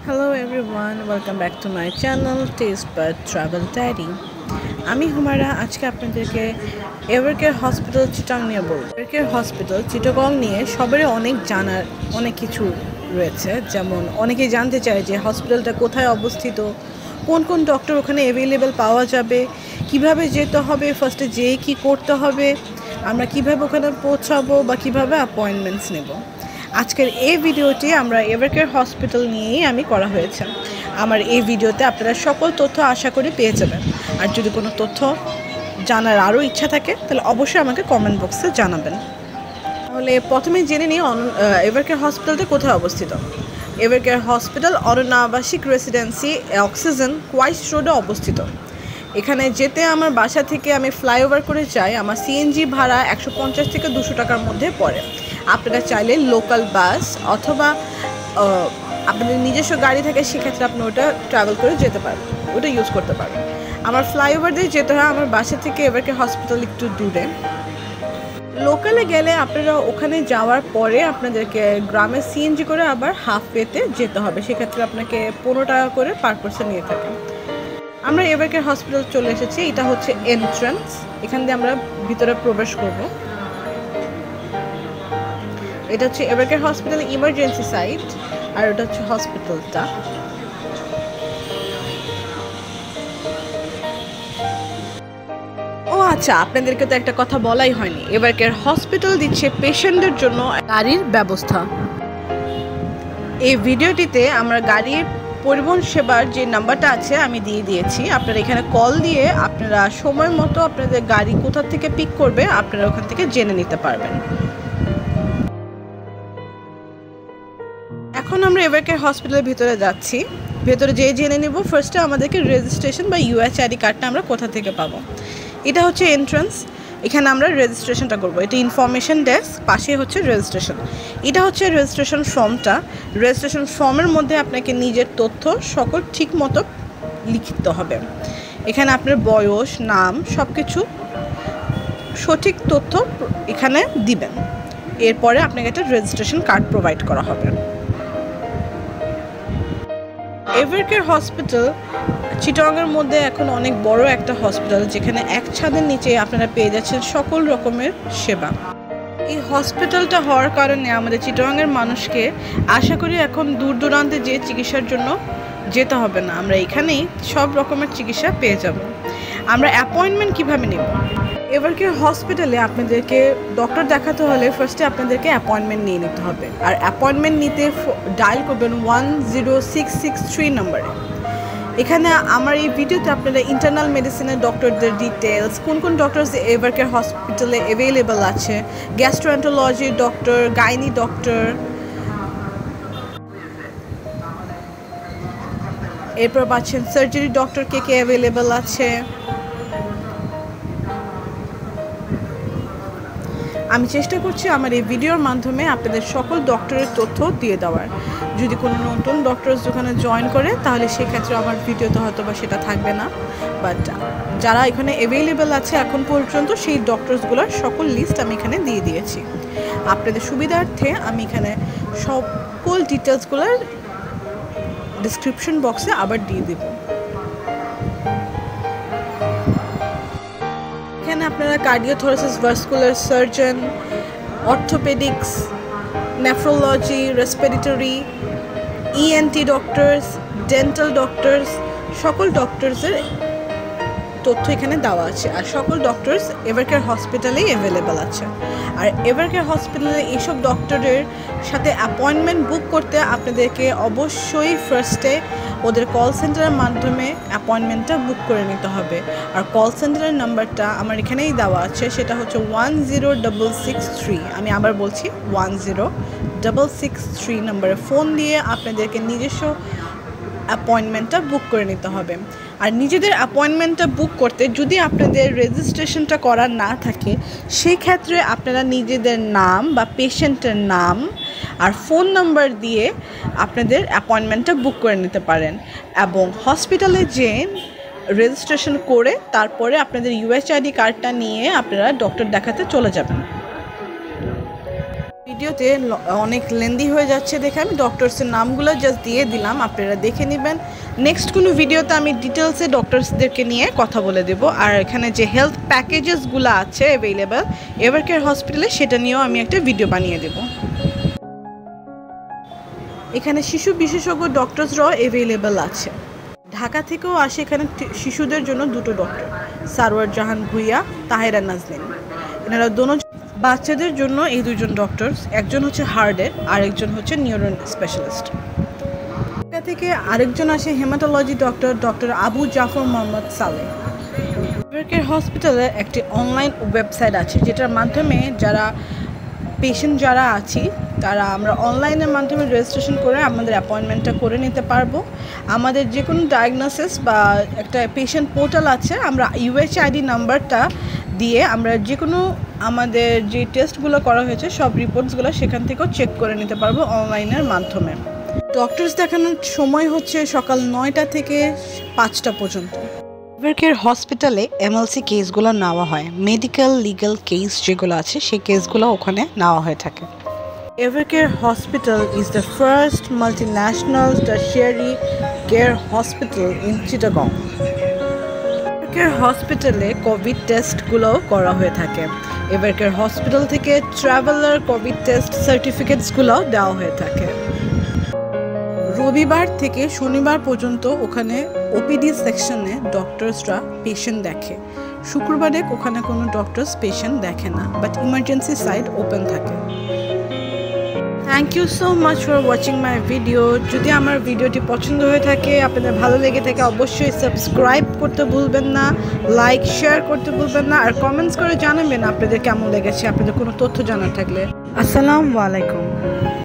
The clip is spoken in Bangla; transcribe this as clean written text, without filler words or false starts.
Hello everyone, welcome back to my channel Taste Bud Travel Diary. আমি হুমারা আজকে আপনাদেরকে এভারকেয়ার হসপিটাল চিটাগং নিয়ে বলবো। এভারকেয়ার হসপিটাল চিটাগং নিয়ে সবারই অনেক জানার অনেক কিছু রয়েছে, যেমন অনেকেই জানতে চায় যে হসপিটালটা কোথায় অবস্থিত, কোন কোন ডক্টর ওখানে অ্যাভেলেবেল পাওয়া যাবে, কিভাবে যেতে হবে, ফার্স্টে যেয়ে কী করতে হবে, আমরা কিভাবে ওখানে পৌঁছাবো বা কিভাবে অ্যাপয়েন্টমেন্টস নেব। আজকের এই ভিডিওটি আমরা এভারকেয়ার হসপিটাল নিয়েই আমি করা হয়েছে। আমার এই ভিডিওতে আপনারা সকল তথ্য আশা করি পেয়ে যাবেন। আর যদি কোনো তথ্য জানার আরও ইচ্ছা থাকে তাহলে অবশ্যই আমাকে কমেন্ট বক্সে জানাবেন। তাহলে প্রথমে জেনে নিই এভারকেয়ার হসপিটালটা কোথায় অবস্থিত। এভারকেয়ার হসপিটাল অরণ্য আবাসিক রেসিডেন্সি অক্সিজেন কোয়াইস রোডে অবস্থিত। এখানে যেতে আমার বাসা থেকে আমি ফ্লাইওভার করে যাই, আমার সিএনজি ভাড়া 150 থেকে 200 টাকার মধ্যে পড়ে। আপনারা চাইলে লোকাল বাস অথবা আপনাদের নিজস্ব গাড়ি থাকে, সেক্ষেত্রে আপনি ওটা ট্রাভেল করে যেতে পারবেন, ওটা ইউজ করতে পারবেন। আমার ফ্লাইওভার দিয়ে যেতে হয়, আমার বাসা থেকে এভারকেয়ার হসপিটাল একটু দূরে। লোকালে গেলে আপনারা ওখানে যাওয়ার পরে আপনাদেরকে গ্রামে সিএনজি করে আবার হাফওয়েতে যেতে হবে, সেক্ষেত্রে আপনাকে 15 টাকা করে পার পারসন নিয়ে থাকে। আমরা এভারকেয়ার হসপিটাল চলে এসেছি, এটা হচ্ছে এন্ট্রান্স, এখান দিয়ে আমরা ভিতরে প্রবেশ করব। এটা হচ্ছে এভারকেয়ার হসপিটাল ইমার্জেন্সি সাইট, আর ওটা হচ্ছে হসপিটালটা। ও আচ্ছা, আপনাদেরকে তো একটা কথা বলাই হয়নি, এভারকেয়ার হসপিটাল দিচ্ছে পেশেন্টদের জন্য গাড়ির ব্যবস্থা। এই ভিডিওটিতে আমরা গাড়ির পরিবহন সেবার যে নাম্বারটা আছে আমি দিয়ে দিয়েছি, আপনারা এখানে কল দিয়ে আপনারা সময় মতো আপনাদের গাড়ি কোথা থেকে পিক করবে আপনারা ওখান থেকে জেনে নিতে পারবেন। এখন আমরা এভারকেয়ার হসপিটালের ভিতরে যাচ্ছি, ভেতরে যেয়ে জেনে নিব ফার্স্টে আমাদেরকে রেজিস্ট্রেশন বা ইউএইচআইডি কার্ডটা আমরা কোথা থেকে পাবো। এটা হচ্ছে এন্ট্রান্স, এখানে আমরা রেজিস্ট্রেশনটা করব। এটা ইনফরমেশন ডেস্ক, পাশে হচ্ছে রেজিস্ট্রেশন। এটা হচ্ছে রেজিস্ট্রেশন ফর্মটা। রেজিস্ট্রেশন ফর্মের মধ্যে আপনাকে নিজের তথ্য সকল ঠিক মতো লিখতে হবে। এখানে আপনার বয়স, নাম সব কিছু সঠিক তথ্য এখানে দিবেন। এরপরে আপনাকে একটা রেজিস্ট্রেশন কার্ড প্রোভাইড করা হবে। এভারকেয়ার হসপিটাল চিটাগংয়ের মধ্যে এখন অনেক বড় একটা হসপিটাল, যেখানে এক ছাদের নিচে আপনারা পেয়ে যাচ্ছেন সকল রকমের সেবা। এই হসপিটালটা হওয়ার কারণে আমাদের চিটাগংয়ের মানুষকে আশা করি এখন দূর দূরান্তে যে চিকিৎসার জন্য যেতে হবে না, আমরা এখানেই সব রকমের চিকিৎসা পেয়ে যাব। আমরা অ্যাপয়েন্টমেন্ট কিভাবে নেব? এভারকেয়ার হসপিটালে আপনাদেরকে ডক্টর দেখাতে হলে ফার্স্টে আপনাদেরকে অ্যাপয়েন্টমেন্ট নিয়ে নিতে হবে, আর অ্যাপয়েন্টমেন্ট নিতে ডায়াল করবেন 10663 নম্বরে। এখানে আমার এই ভিডিওতে আপনারা ইন্টারনাল মেডিসিনের ডক্টরদের ডিটেলস, কোন কোন ডক্টরস এভারকেয়ার হসপিটালে অ্যাভেলেবল আছে, গ্যাস্ট্রোএন্টারোলজি ডক্টর, গাইনি ডক্টর, এরপর পাচ্ছেন সার্জারি ডক্টর কে কে অ্যাভেলেবল আছে। আমি চেষ্টা করছি আমার এই ভিডিওর মাধ্যমে আপনাদের সকল ডক্টরের তথ্য দিয়ে দেওয়ার। যদি কোনো নতুন ডক্টরস ওখানে জয়েন করে তাহলে সেক্ষেত্রে আমার ভিডিওতে হয়তো বা সেটা থাকবে না, বাট যারা এখানে অ্যাভেলেবেল আছে এখন পর্যন্ত সেই ডক্টরসগুলোর সকল লিস্ট আমি এখানে দিয়ে দিয়েছি। আপনাদের সুবিধার্থে আমি এখানে সকল ডিটেলসগুলোর ডিসক্রিপশন বক্সে আবার দিয়ে দেব। এখানে আপনারা cardiothoracic, vascular surgeon, orthopaedics, nephrology, respiratory, ENT doctors, dental doctors, সকল ডক্টরসের তথ্য এখানে দেওয়া আছে। আর সকল ডক্টরস এভারকেয়ার হসপিটালেই অ্যাভেলেবেল আছে। আর এভারকেয়ার হসপিটালে এইসব ডক্টরের সাথে অ্যাপয়েন্টমেন্ট বুক করতে আপনাদেরকে অবশ্যই ফার্স্টে ওদের কল সেন্টারের মাধ্যমে অ্যাপয়েন্টমেন্টটা বুক করে নিতে হবে। আর কল সেন্টারের নাম্বারটা আমার এখানেই দেওয়া আছে, সেটা হচ্ছে 10663। আমি আবার বলছি 10663 নম্বরে ফোন দিয়ে আপনাদেরকে নিজস্ব অ্যাপয়েন্টমেন্টটা বুক করে নিতে হবে। আর নিজেদের অ্যাপয়েন্টমেন্টটা বুক করতে যদি আপনাদের রেজিস্ট্রেশনটা করা না থাকে, সেই ক্ষেত্রে আপনারা নিজেদের নাম বা পেশেন্টের নাম আর ফোন নাম্বার দিয়ে আপনাদের অ্যাপয়েন্টমেন্টটা বুক করে নিতে পারেন, এবং হসপিটালে যেয়ে রেজিস্ট্রেশন করে তারপরে আপনাদের ইউএইচআইডি কার্ডটা নিয়ে আপনারা ডক্টর দেখাতে চলে যাবেন। ভিডিওতে অনেক লেন্দি হয়ে যাচ্ছে দেখে আমি ডক্টরসের নামগুলো জাস্ট দিয়ে দিলাম, আপনারা দেখে নেবেন। নেক্সট কোনো ভিডিওতে আমি ডিটেলসে ডক্টরসদেরকে নিয়ে কথা বলে দেব। আর এখানে যে হেলথ প্যাকেজেসগুলো আছে অ্যাভেলেবেল এভারকেয়ার হসপিটালে, সেটা নিয়েও আমি একটা ভিডিও বানিয়ে দেব। এখানে শিশু বিশেষজ্ঞ ডক্টরসরাও অ্যাভেলেবেল আছে। ঢাকা থেকেও আসে এখানে শিশুদের জন্য দুটো ডক্টর, সারওয়ার জাহান ভুইয়া, তাহেরা নাজনীন। এনারা দোনো বাচ্চাদের জন্য এই দুজন ডক্টর, একজন হচ্ছে হার্টের আর একজন হচ্ছে নিউরো স্পেশালিস্ট। ঢাকা থেকে আরেকজন আসে হেমাটোলজি ডক্টর আবু জাফর মোহাম্মদ সালেহ। এভারকেয়ার হসপিটালে একটি অনলাইন ওয়েবসাইট আছে যেটার মাধ্যমে যারা পেশেন্ট যারা আছি তারা আমরা অনলাইনের মাধ্যমে রেজিস্ট্রেশন করে আমাদের অ্যাপয়েন্টমেন্টটা করে নিতে পারবো। আমাদের যে কোনো ডায়াগনোসিস বা একটা পেশেন্ট পোর্টাল আছে, আমরা ইউএইচআইডি নাম্বারটা দিয়ে আমরা যে কোনো আমাদের যে টেস্টগুলো করা হয়েছে সব রিপোর্টসগুলো সেখান থেকেও চেক করে নিতে পারবো অনলাইনের মাধ্যমে। ডক্টরস দেখানোর সময় হচ্ছে সকাল 9টা থেকে 5টা পর্যন্ত। এভারকেয়ার হসপিটালে এমএলসি কেসগুলো নেওয়া হয়, মেডিকেল লিগ্যাল কেস যেগুলো আছে সেই কেসগুলো ওখানে নেওয়া হয়ে থাকে। Evercare hospital is the first multinational tertiary care hospital in Chittagong. Evercare হসপিটালে কোভিড টেস্টগুলোও করা হয়ে থাকে। এভারকেয়ার হসপিটাল থেকে ট্রাভেলার কোভিড টেস্ট সার্টিফিকেটসগুলোও দেওয়া হয়ে থাকে। রবিবার থেকে শনিবার পর্যন্ত ওখানে ওপিডি সেকশনে ডক্টরসরা পেশেন্ট দেখে। শুক্রবারে ওখানে কোনো ডক্টরস পেশেন্ট দেখে না, বাট ইমার্জেন্সি সাইড ওপেন থাকে। Thank you so much for watching my video. যদি আমার ভিডিওটি পছন্দ হয়ে থাকে, আপনাদের ভালো লেগে থাকে, অবশ্যই সাবস্ক্রাইব করতে ভুলবেন না, লাইক শেয়ার করতে ভুলবেন না, আর কমেন্টস করে জানাবেন আপনাদের কেমন লেগেছে, আপনাদের কোনো তথ্য জানার থাকলে। আসসালামু আলাইকুম।